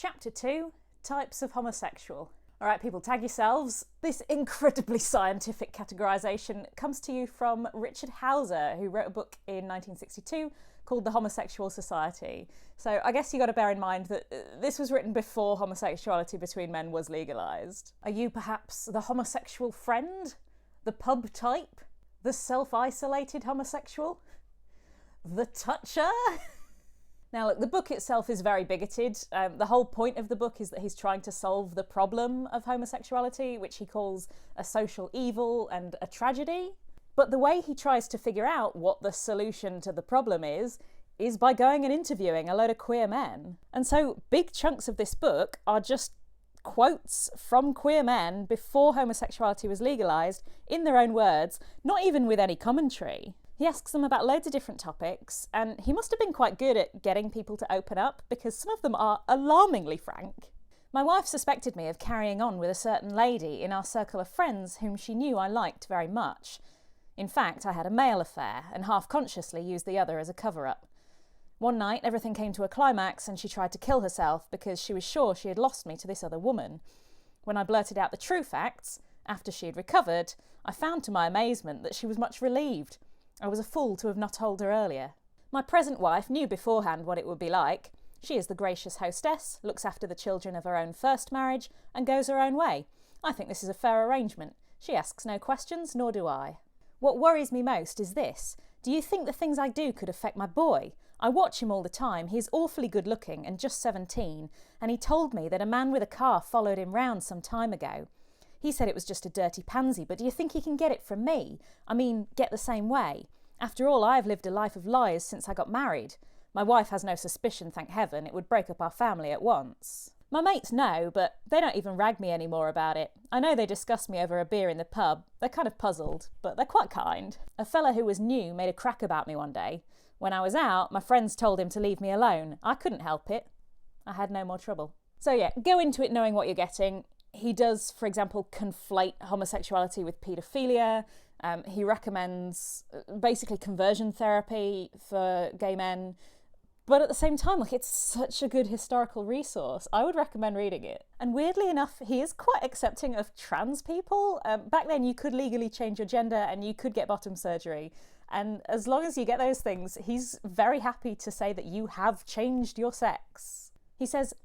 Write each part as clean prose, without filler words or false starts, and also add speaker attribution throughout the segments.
Speaker 1: Chapter 2, Types of Homosexual. Alright people, tag yourselves. This incredibly scientific categorisation comes to you from Richard Hauser, who wrote a book in 1962 called The Homosexual Society. So I guess you got to bear in mind that this was written before homosexuality between men was legalised. Are you perhaps the homosexual friend? The pub type? The self-isolated homosexual? The toucher? Now look, the book itself is very bigoted. The whole point of the book is that he's trying to solve the problem of homosexuality, which he calls a social evil and a tragedy. But the way he tries to figure out what the solution to the problem is by going and interviewing a load of queer men. And so big chunks of this book are just quotes from queer men before homosexuality was legalised, in their own words, not even with any commentary. He asks them about loads of different topics, and he must have been quite good at getting people to open up, because some of them are alarmingly frank. My wife suspected me of carrying on with a certain lady in our circle of friends whom she knew I liked very much. In fact, I had a male affair, and half-consciously used the other as a cover-up. One night, everything came to a climax, and she tried to kill herself because she was sure she had lost me to this other woman. When I blurted out the true facts, after she had recovered, I found to my amazement that she was much relieved. I was a fool to have not told her earlier. My present wife knew beforehand what it would be like. She is the gracious hostess, looks after the children of her own first marriage, and goes her own way. I think this is a fair arrangement. She asks no questions, nor do I. What worries me most is this. Do you think the things I do could affect my boy? I watch him all the time. He is awfully good looking and just 17, and he told me that a man with a car followed him round some time ago. He said it was just a dirty pansy, but do you think he can get it from me? I mean, get the same way. After all, I've lived a life of lies since I got married. My wife has no suspicion, thank heaven. It would break up our family at once. My mates know, but they don't even rag me anymore about it. I know they discuss me over a beer in the pub. They're kind of puzzled, but they're quite kind. A fella who was new made a crack about me one day. When I was out, my friends told him to leave me alone. I couldn't help it. I had no more trouble. So yeah, go into it knowing what you're getting. He does, for example, conflate homosexuality with paedophilia. He recommends basically conversion therapy for gay men. But at the same time, like, it's such a good historical resource. I would recommend reading it. And weirdly enough, he is quite accepting of trans people. Back then, you could legally change your gender and you could get bottom surgery. And as long as you get those things, he's very happy to say that you have changed your sex. He says,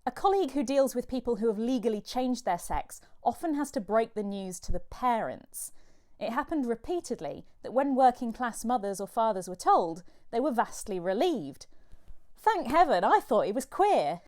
Speaker 1: a colleague who deals with people who have legally changed their sex often has to break the news to the parents. It happened repeatedly that when working class mothers or fathers were told, they were vastly relieved. Thank heaven, I thought he was queer.